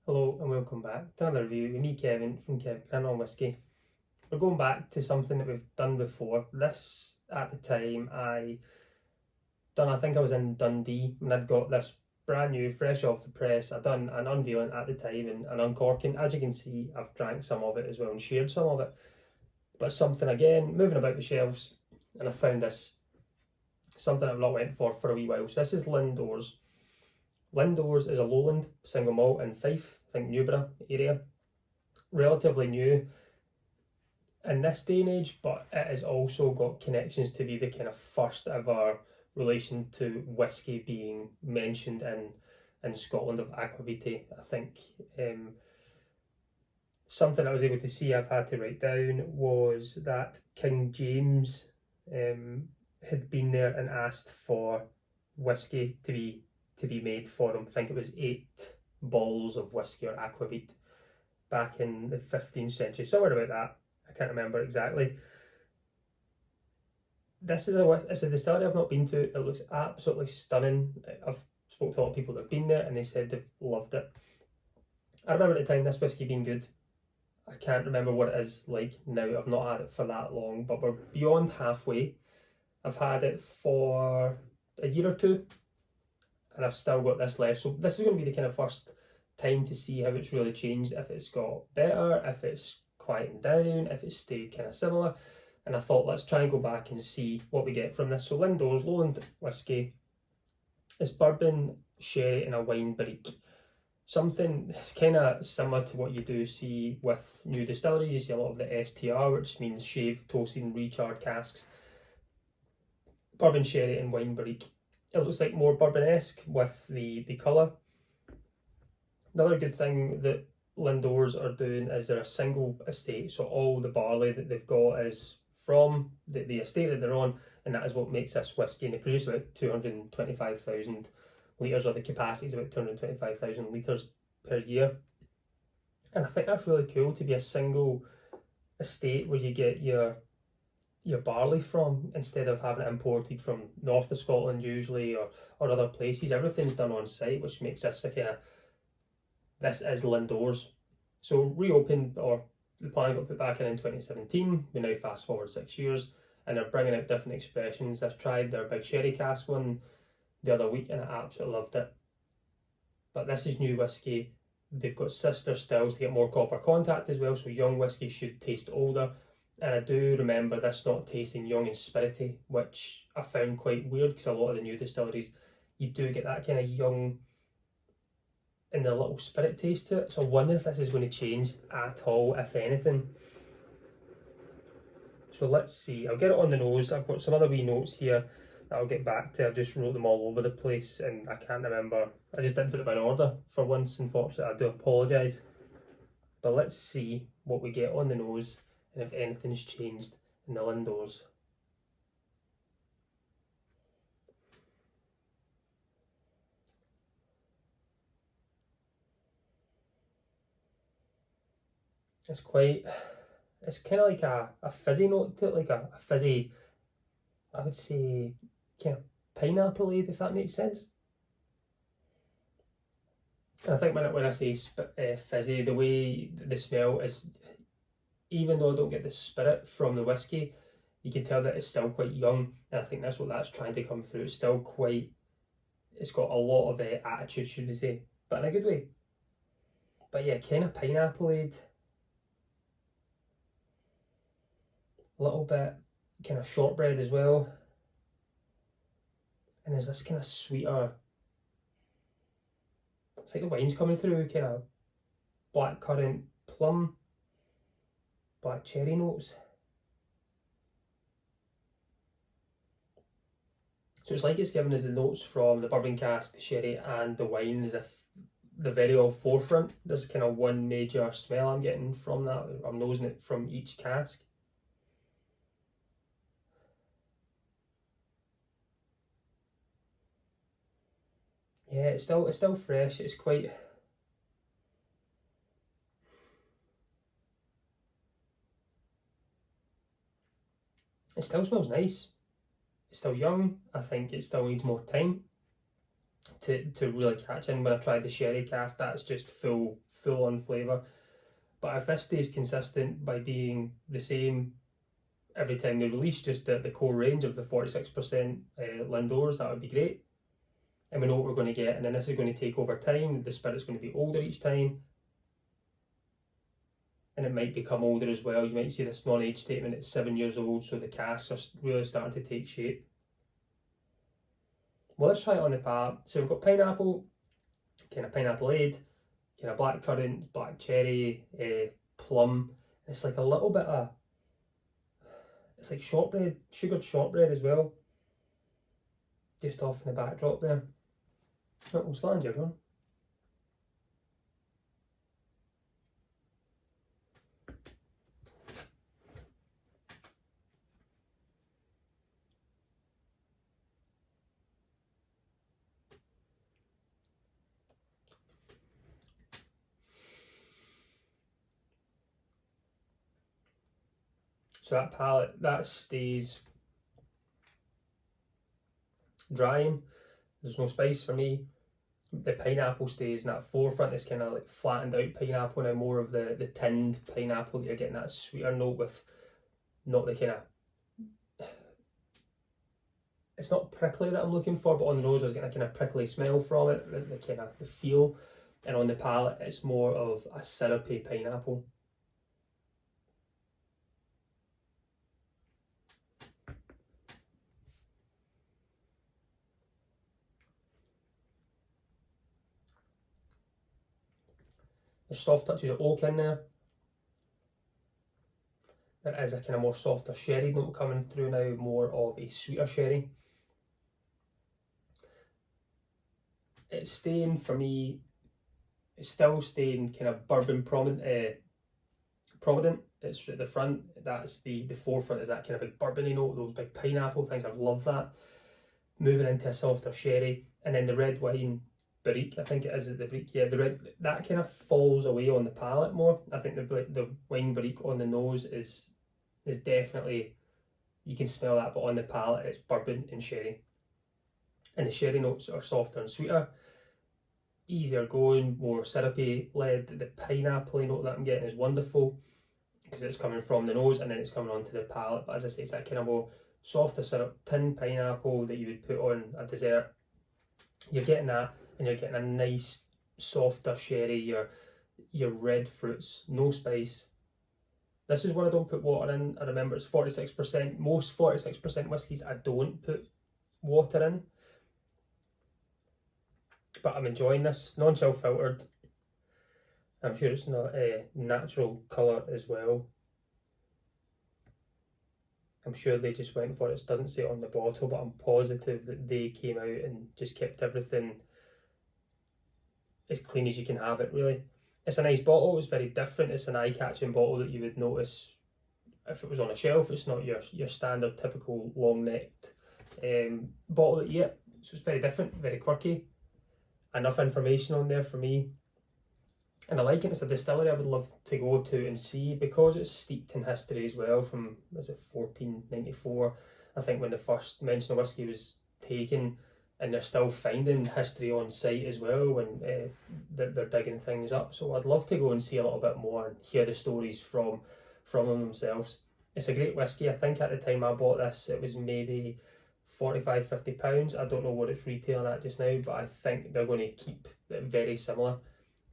Hello and welcome back to another review with me, Kevin, from Kevin on Whisky. We're going back to something that we've done before. This, at the time, I think I was in Dundee and I'd got this brand new, fresh off the press. I'd done an unveiling at the time and an uncorking. As you can see, I've drank some of it as well and shared some of it. But something, again, moving about the shelves, and I found this, something I've not went for a wee while. So this is Lindores. Lindores is a Lowland single malt in Fife, I think Newborough area. Relatively new in this day and age, but it has also got connections to be the kind of first ever relation to whiskey being mentioned in Scotland of aquavitae. I think something I was able to see, I've had to write down, was that King James had been there and asked for whiskey to be made for him. I think it was 8 balls of whiskey or aquavit back in the 15th century, somewhere about that. I can't remember exactly. This is a distillery I've not been to. It looks absolutely stunning. I've spoke to a lot of people that have been there and they said they've loved it. I remember at the time this whiskey being good. I can't remember what it is like now. I've not had it for that long, but we're beyond halfway. I've had it for a year or two and I've still got this left. So this is going to be the kind of first time to see how it's really changed, if it's got better, if it's quieting down, if it's stayed kind of similar. And I thought, let's try and go back and see what we get from this. So Lindores Lowland whiskey is bourbon, sherry and a wine barrique. Something that's kind of similar to what you do see with new distilleries. You see a lot of the STR, which means shaved, toasted and recharred casks. Bourbon, sherry and wine barrique. It looks like more bourbon-esque with the colour. Another good thing that Lindores are doing is they're a single estate, so all the barley that they've got is from the estate that they're on, and that is what makes this whiskey. And they produce about 225,000 litres, or the capacity is about 225,000 litres per year. And I think that's really cool, to be a single estate where you get your barley from, instead of having it imported from north of Scotland usually, or other places. Everything's done on site, which makes this a kind of, this is Lindores. So reopened, or the plan got put back in 2017. We now fast forward 6 years and they're bringing out different expressions. I've tried their big sherry cask one the other week and I absolutely loved it. But this is new whiskey. They've got sister stills to get more copper contact as well, so young whiskey should taste older. And I do remember this not tasting young and spirity, which I found quite weird, because a lot of the new distilleries, you do get that kind of young and the little spirit taste to it. So I wonder if this is going to change at all, if anything. So let's see. I'll get it on the nose. I've got some other wee notes here that I'll get back to. I've just wrote them all over the place and I can't remember. I just didn't put them in order for once, unfortunately. I do apologise. But let's see what we get on the nose and if anything's changed in the Lindores. It's kind of like a fizzy note to it, like a fizzy, I would say, kind of pineapple-y, if that makes sense. And I think when I say fizzy, the way the smell is, even though I don't get the spirit from the whiskey, you can tell that it's still quite young, and I think that's what that's trying to come through. It's still quite, it's got a lot of attitude, should we say, but in a good way. But yeah, kind of pineapple-y, a little bit kind of shortbread as well, and there's this kind of sweeter, it's like the wine's coming through, kind of blackcurrant, plum, black cherry notes. So it's like it's giving us the notes from the bourbon cask, the sherry and the wine, as if the very all forefront. There's kind of one major smell I'm getting from that. I'm nosing it from each cask. Yeah, it's still fresh. It's quite, it still smells nice. It's still young. I think it still needs more time to really catch in. When I tried the sherry cask, that's just full full on flavour. But if this stays consistent by being the same every time they release, just the core range of the 46% Lindores, that would be great. And we know what we're going to get, and then this is going to take over time. The spirit's going to be older each time, and it might become older as well. You might see this non-age statement at 7 years old, so the casks are really starting to take shape. Well, let's try it on the palate. So we've got pineapple, kind of pineapple-ade, kind of black currant, black cherry, plum. It's like a little bit of, it's like shortbread, sugared shortbread as well. Just off in the backdrop there. Oh, we'll stand you everyone. So that palate, that stays drying. There's no spice for me. The pineapple stays in that forefront. It's kind of like flattened out pineapple now, more of the tinned pineapple. You're getting that sweeter note with not the kind of, it's not prickly that I'm looking for, but on the nose I was getting a kind of prickly smell from it, the kind of the feel. And on the palate it's more of a syrupy pineapple. There's soft touches of oak in there. There is a kind of more softer sherry note coming through now, more of a sweeter sherry. It's staying, for me, it's still staying kind of bourbon prominent. It's at the front, that's the forefront, is that kind of big bourbony note, those big pineapple things. I love that. Moving into a softer sherry, and then the red wine barrique, I think it is the barrique, yeah, the red, that kind of falls away on the palate more. I think the wine barrique on the nose is definitely, you can smell that, but on the palate it's bourbon and sherry. And the sherry notes are softer and sweeter, easier going, more syrupy led. The pineapple note that I'm getting is wonderful because it's coming from the nose and then it's coming onto the palate. But as I say, it's that kind of more softer syrup, tinned pineapple that you would put on a dessert. You're getting that, and you're getting a nice softer sherry, your red fruits, no spice. This is when I don't put water in. I remember it's 46%. Most 46% whiskies I don't put water in. But I'm enjoying this. Non-chill filtered. I'm sure it's not a natural colour as well. I'm sure they just went for it. It doesn't say it on the bottle, but I'm positive that they came out and just kept everything as clean as you can have it, really. It's a nice bottle. It's very different. It's an eye-catching bottle that you would notice if it was on a shelf. It's not your standard, typical long-necked bottle that you get. So it's very different, very quirky. Enough information on there for me. And I like it. It's a distillery I would love to go to and see, because it's steeped in history as well from, was it 1494? I think when the first mention of whiskey was taken, and they're still finding history on site as well when they're digging things up. So I'd love to go and see a little bit more and hear the stories from them themselves. It's a great whiskey. I think at the time I bought this, it was maybe £45–50. I don't know what it's retailing at just now, but I think they're going to keep it very similar.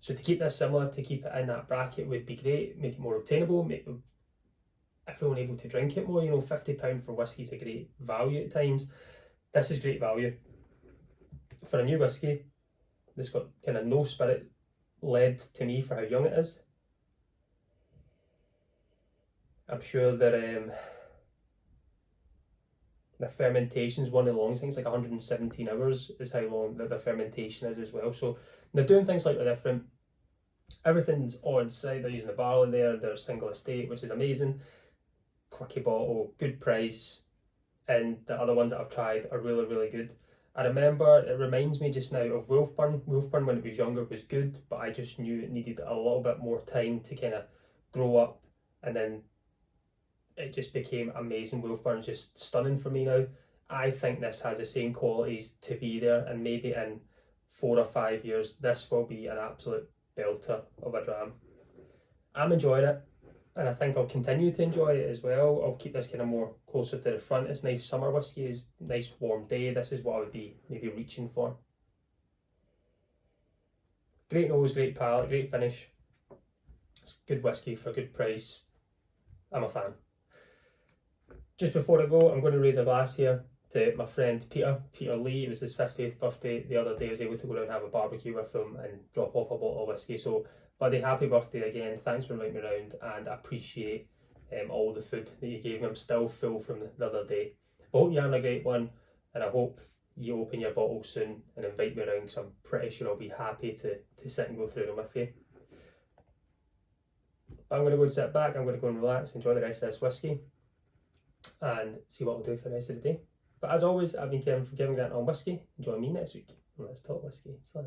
So to keep this similar, to keep it in that bracket would be great, make it more obtainable, make everyone able to drink it more. You know, £50 for whiskey is a great value at times. This is great value. For a new whiskey that's got kind of no spirit led to me for how young it is. I'm sure that the fermentation is one of the longest things, like 117 hours is how long the fermentation is as well. So they're doing things slightly different. Everything's on site. They're using a barrel in there. They're single estate, which is amazing. Quirky bottle, good price, and the other ones that I've tried are really, really good. I remember, it reminds me just now of Wolfburn. Wolfburn when it was younger was good, but I just knew it needed a little bit more time to kind of grow up, and then it just became amazing. Wolfburn's just stunning for me now. I think this has the same qualities to be there, and maybe in 4 or 5 years this will be an absolute belter of a dram. I'm enjoying it, and I think I'll continue to enjoy it as well. I'll keep this kind of more closer to the front. It's nice summer whiskey, it's nice warm day. This is what I would be maybe reaching for. Great nose, great palate, great finish. It's good whiskey for a good price. I'm a fan. Just before I go, I'm going to raise a glass here to my friend Peter Lee. It was his 50th birthday the other day. I was able to go down and have a barbecue with him and drop off a bottle of whiskey. So, buddy, happy birthday again. Thanks for inviting me around, and I appreciate all the food that you gave me. I'm still full from the other day. I hope you're having a great one, and I hope you open your bottle soon and invite me around, because I'm pretty sure I'll be happy to sit and go through them with you. But I'm going to go and sit back. I'm going to go and relax, enjoy the rest of this whiskey, and see what I'll do for the rest of the day. But as always, I've been Kevin from Kevin Grant on Whisky. Join me next week. Let's talk whiskey. Slash.